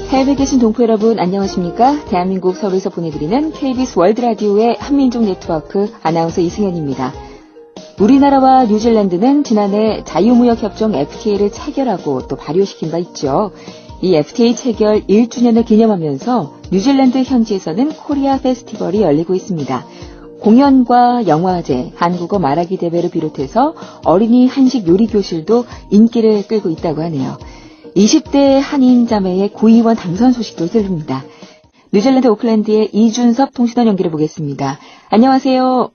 해외에 계신 동포 여러분 안녕하십니까? 대한민국 서울에서 보내드리는 KBS 월드라디오의 한민족 네트워크 아나운서 이승현입니다. 우리나라와 뉴질랜드는 지난해 자유무역협정 FTA를 체결하고 또 발효시킨 바 있죠. 이 FTA 체결 1주년을 기념하면서 뉴질랜드 현지에서는 코리아 페스티벌이 열리고 있습니다. 공연과 영화제, 한국어 말하기 대회를 비롯해서 어린이 한식 요리 교실도 인기를 끌고 있다고 하네요. 20대 한인 자매의 구의원 당선 소식도 들립니다. 뉴질랜드 오클랜드의 이준섭 통신원 연결해 보겠습니다. 안녕하세요.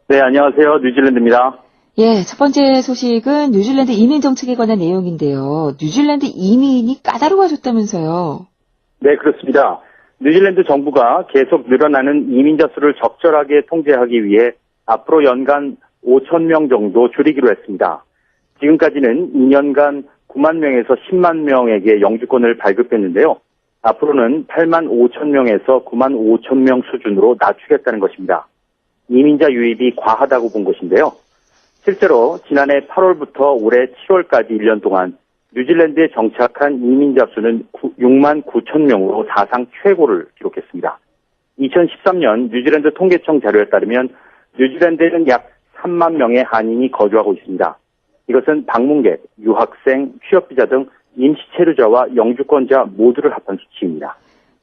네, 안녕하세요. 뉴질랜드입니다. 예, 첫 번째 소식은 뉴질랜드 이민 정책에 관한 내용인데요. 뉴질랜드 이민이 까다로워졌다면서요. 네, 그렇습니다. 뉴질랜드 정부가 계속 늘어나는 이민자 수를 적절하게 통제하기 위해 앞으로 연간 5천 명 정도 줄이기로 했습니다. 지금까지는 2년간 9만 명에서 10만 명에게 영주권을 발급했는데요. 앞으로는 8만 5천 명에서 9만 5천 명 수준으로 낮추겠다는 것입니다. 이민자 유입이 과하다고 본 것인데요. 실제로 지난해 8월부터 올해 7월까지 1년 동안 뉴질랜드에 정착한 이민자 수는 6만 9천 명으로 사상 최고를 기록했습니다. 2013년 뉴질랜드 통계청 자료에 따르면 뉴질랜드에는 약 3만 명의 한인이 거주하고 있습니다. 이것은 방문객, 유학생, 취업비자 등 임시체류자와 영주권자 모두를 합한 수치입니다.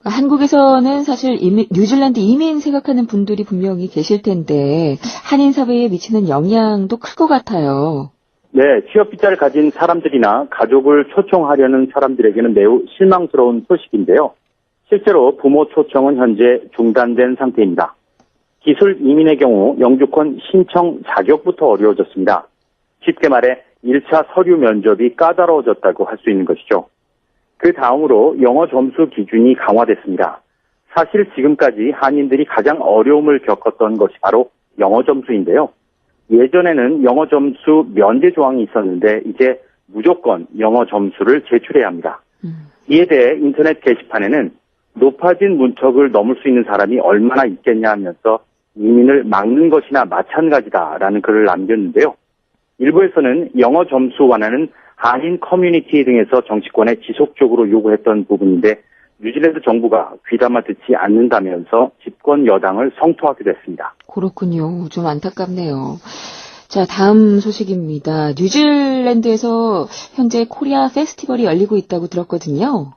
한국에서는 사실 뉴질랜드 이민 생각하는 분들이 분명히 계실 텐데 한인 사회에 미치는 영향도 클 것 같아요. 네, 취업비자를 가진 사람들이나 가족을 초청하려는 사람들에게는 매우 실망스러운 소식인데요. 실제로 부모 초청은 현재 중단된 상태입니다. 기술 이민의 경우 영주권 신청 자격부터 어려워졌습니다. 쉽게 말해 1차 서류 면접이 까다로워졌다고 할 수 있는 것이죠. 그 다음으로 영어 점수 기준이 강화됐습니다. 사실 지금까지 한인들이 가장 어려움을 겪었던 것이 바로 영어 점수인데요. 예전에는 영어 점수 면제 조항이 있었는데 이제 무조건 영어 점수를 제출해야 합니다. 이에 대해 인터넷 게시판에는 높아진 문턱을 넘을 수 있는 사람이 얼마나 있겠냐 하면서 이민을 막는 것이나 마찬가지다라는 글을 남겼는데요. 일부에서는 영어 점수 완화는 한인 커뮤니티 등에서 정치권에 지속적으로 요구했던 부분인데 뉴질랜드 정부가 귀담아 듣지 않는다면서 집권 여당을 성토하기도 했습니다. 그렇군요. 좀 안타깝네요. 자, 다음 소식입니다. 뉴질랜드에서 현재 코리아 페스티벌이 열리고 있다고 들었거든요.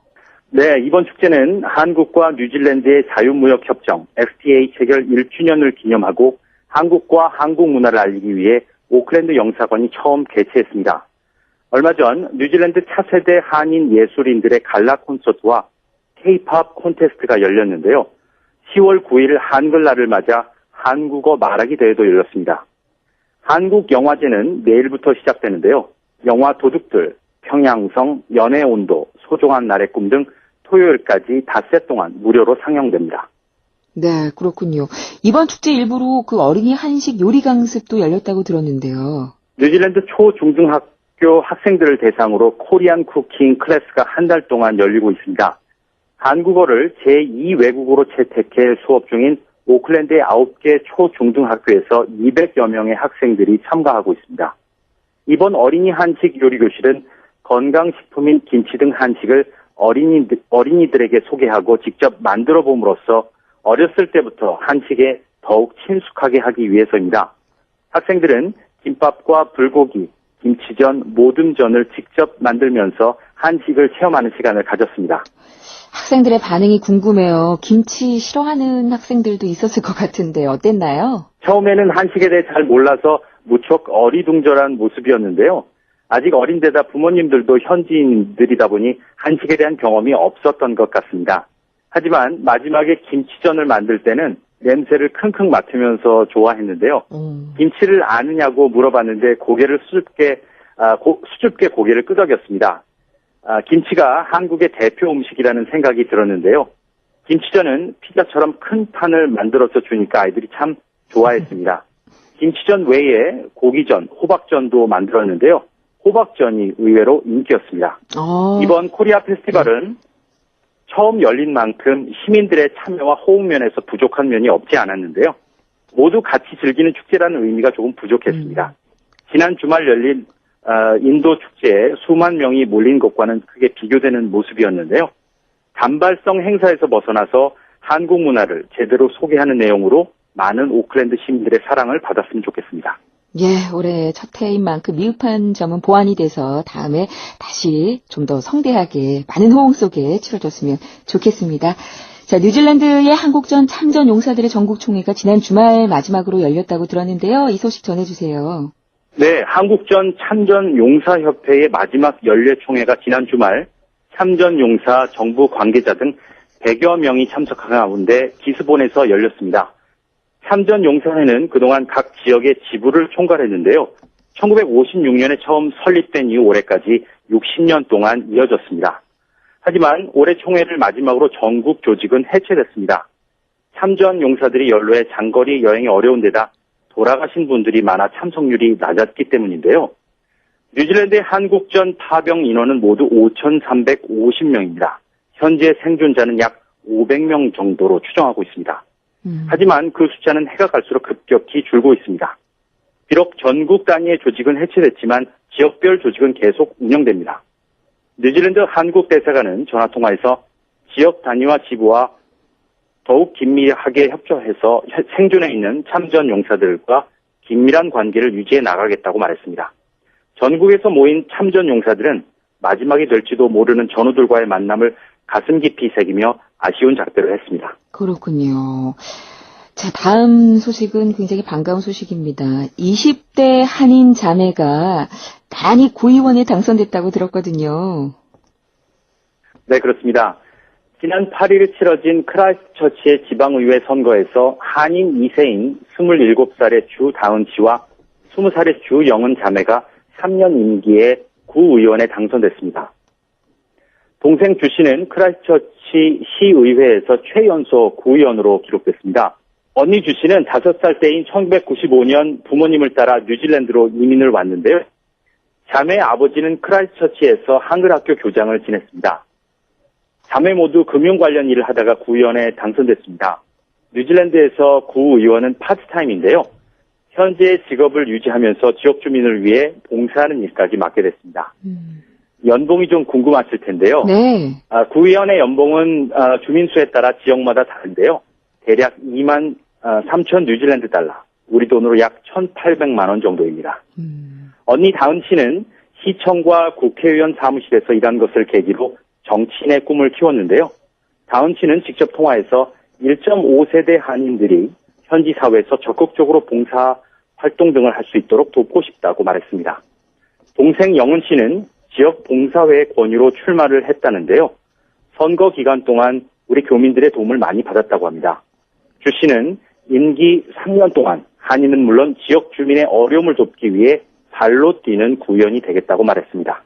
네, 이번 축제는 한국과 뉴질랜드의 자유무역협정 FTA 체결 1주년을 기념하고 한국과 한국 문화를 알리기 위해 오클랜드 영사관이 처음 개최했습니다. 얼마 전 뉴질랜드 차세대 한인 예술인들의 갈라 콘서트와 K-팝 콘테스트가 열렸는데요. 10월 9일 한글날을 맞아 한국어 말하기 대회도 열렸습니다. 한국영화제는 내일부터 시작되는데요. 영화 도둑들, 평양성, 연애 온도, 소중한 날의 꿈 등 토요일까지 닷새 동안 무료로 상영됩니다. 네, 그렇군요. 이번 축제 일부로 그 어린이 한식 요리 강습도 열렸다고 들었는데요. 뉴질랜드 초, 중등학교 학생들을 대상으로 코리안 쿠킹 클래스가 한 달 동안 열리고 있습니다. 한국어를 제2 외국어로 채택해 수업 중인 오클랜드의 9개 초, 중등학교에서 200여 명의 학생들이 참가하고 있습니다. 이번 어린이 한식 요리 교실은 건강식품인 김치 등 한식을 어린이들에게 소개하고 직접 만들어 봄으로써 어렸을 때부터 한식에 더욱 친숙하게 하기 위해서입니다. 학생들은 김밥과 불고기, 김치전, 모듬전을 직접 만들면서 한식을 체험하는 시간을 가졌습니다. 학생들의 반응이 궁금해요. 김치 싫어하는 학생들도 있었을 것 같은데 어땠나요? 처음에는 한식에 대해 잘 몰라서 무척 어리둥절한 모습이었는데요. 아직 어린데다 부모님들도 현지인들이다 보니 한식에 대한 경험이 없었던 것 같습니다. 하지만 마지막에 김치전을 만들 때는 냄새를 킁킁 맡으면서 좋아했는데요. 김치를 아느냐고 물어봤는데 수줍게 고개를 끄덕였습니다. 김치가 한국의 대표 음식이라는 생각이 들었는데요. 김치전은 피자처럼 큰 판을 만들어서 주니까 아이들이 참 좋아했습니다. 김치전 외에 고기전, 호박전도 만들었는데요. 호박전이 의외로 인기였습니다. 이번 코리아 페스티벌은 처음 열린 만큼 시민들의 참여와 호응 면에서 부족한 면이 없지 않았는데요. 모두 같이 즐기는 축제라는 의미가 조금 부족했습니다. 지난 주말 열린 인도 축제에 수만 명이 몰린 것과는 크게 비교되는 모습이었는데요. 단발성 행사에서 벗어나서 한국 문화를 제대로 소개하는 내용으로 많은 오클랜드 시민들의 사랑을 받았으면 좋겠습니다. 예, 올해 첫 해인 만큼 미흡한 점은 보완이 돼서 다음에 다시 좀 더 성대하게 많은 호응 속에 치러졌으면 좋겠습니다. 자, 뉴질랜드의 한국전 참전 용사들의 전국총회가 지난 주말 마지막으로 열렸다고 들었는데요. 이 소식 전해주세요. 네, 한국전 참전 용사협회의 마지막 연례총회가 지난 주말 참전 용사 정부 관계자 등 100여 명이 참석한 가운데 기스본에서 열렸습니다. 참전 용사회는 그동안 각 지역의 지부를 총괄했는데요. 1956년에 처음 설립된 이후 올해까지 60년 동안 이어졌습니다. 하지만 올해 총회를 마지막으로 전국 조직은 해체됐습니다. 참전 용사들이 연로해 장거리 여행이 어려운 데다 돌아가신 분들이 많아 참석률이 낮았기 때문인데요. 뉴질랜드의 한국전 파병 인원은 모두 5,350명입니다. 현재 생존자는 약 500명 정도로 추정하고 있습니다. 하지만 그 숫자는 해가 갈수록 급격히 줄고 있습니다. 비록 전국 단위의 조직은 해체됐지만 지역별 조직은 계속 운영됩니다. 뉴질랜드 한국 대사관은 전화통화에서 지역 단위와 지부와 더욱 긴밀하게 협조해서 생존해 있는 참전 용사들과 긴밀한 관계를 유지해 나가겠다고 말했습니다. 전국에서 모인 참전 용사들은 마지막이 될지도 모르는 전우들과의 만남을 가슴 깊이 새기며 아쉬운 작별을 했습니다. 그렇군요. 자, 다음 소식은 굉장히 반가운 소식입니다. 20대 한인 자매가 단위 구의원에 당선됐다고 들었거든요. 네, 그렇습니다. 지난 8일 치러진 크라이스트처치의 지방의회 선거에서 한인 2세인 27살의 주다은 씨와 20살의 주영은 자매가 3년 임기에 구의원에 당선됐습니다. 동생 주 씨는 크라이스트처치 시의회에서 최연소 구의원으로 기록됐습니다. 언니 주 씨는 5살 때인 1995년 부모님을 따라 뉴질랜드로 이민을 왔는데요. 자매의 아버지는 크라이스트처치에서 한글학교 교장을 지냈습니다. 자매 모두 금융 관련 일을 하다가 구의원에 당선됐습니다. 뉴질랜드에서 구의원은 파트타임인데요. 현재의 직업을 유지하면서 지역 주민을 위해 봉사하는 일까지 맡게 됐습니다. 연봉이 좀 궁금하실 텐데요. 네. 구의원의 연봉은 주민 수에 따라 지역마다 다른데요. 대략 2만 3천 뉴질랜드 달러, 우리 돈으로 약 1,800만 원 정도입니다. 언니 다은 씨는 시청과 국회의원 사무실에서 일한 것을 계기로 정치인의 꿈을 키웠는데요. 다은 씨는 직접 통화해서 1.5세대 한인들이 현지 사회에서 적극적으로 봉사 활동 등을 할 수 있도록 돕고 싶다고 말했습니다. 동생 영은 씨는 지역 봉사회의 권유로 출마를 했다는데요. 선거 기간 동안 우리 교민들의 도움을 많이 받았다고 합니다. 주 씨는 임기 3년 동안 한인은 물론 지역 주민의 어려움을 돕기 위해 발로 뛰는 구의원이 되겠다고 말했습니다.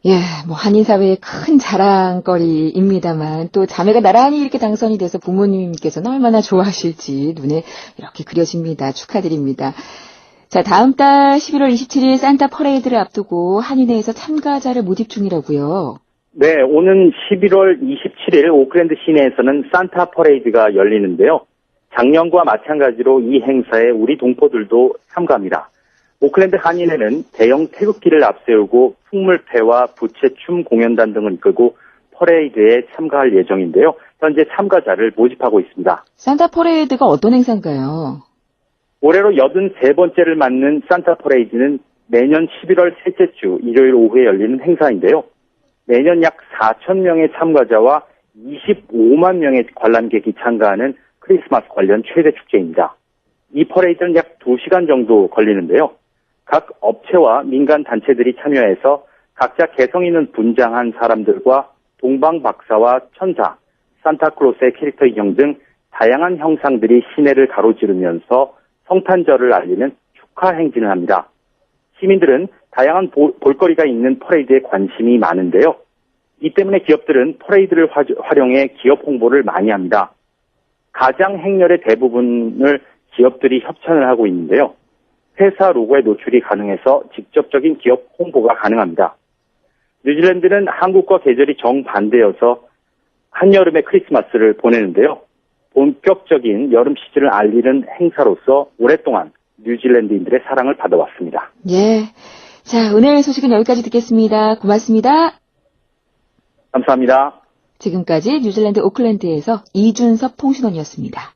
예, 뭐 한인 사회의 큰 자랑거리입니다만 또 자매가 나란히 이렇게 당선이 돼서 부모님께서는 얼마나 좋아하실지 눈에 이렇게 그려집니다. 축하드립니다. 자, 다음 달 11월 27일 산타 퍼레이드를 앞두고 한인회에서 참가자를 모집 중이라고요. 네, 오는 11월 27일 오클랜드 시내에서는 산타 퍼레이드가 열리는데요. 작년과 마찬가지로 이 행사에 우리 동포들도 참가합니다. 오클랜드 한인회는 대형 태극기를 앞세우고 풍물패와 부채춤 공연단 등을 이끌고 퍼레이드에 참가할 예정인데요. 현재 참가자를 모집하고 있습니다. 산타 퍼레이드가 어떤 행사인가요? 올해로 83번째를 맞는 산타 퍼레이드는 매년 11월 셋째 주 일요일 오후에 열리는 행사인데요. 매년 약 4천 명의 참가자와 25만 명의 관람객이 참가하는 크리스마스 관련 최대 축제입니다. 이 퍼레이드는 약 2시간 정도 걸리는데요. 각 업체와 민간 단체들이 참여해서 각자 개성 있는 분장한 사람들과 동방박사와 천사, 산타클로스의 캐릭터 인형 등 다양한 형상들이 시내를 가로지르면서 성탄절을 알리는 축하 행진을 합니다. 시민들은 다양한 볼거리가 있는 퍼레이드에 관심이 많은데요. 이 때문에 기업들은 퍼레이드를 활용해 기업 홍보를 많이 합니다. 가장 행렬의 대부분을 기업들이 협찬을 하고 있는데요. 회사 로고에 노출이 가능해서 직접적인 기업 홍보가 가능합니다. 뉴질랜드는 한국과 계절이 정반대여서 한여름의 크리스마스를 보내는데요. 본격적인 여름 시즌을 알리는 행사로서 오랫동안 뉴질랜드인들의 사랑을 받아왔습니다. 예. 자, 오늘 소식은 여기까지 듣겠습니다. 고맙습니다. 감사합니다. 지금까지 뉴질랜드 오클랜드에서 이준섭 통신원이었습니다.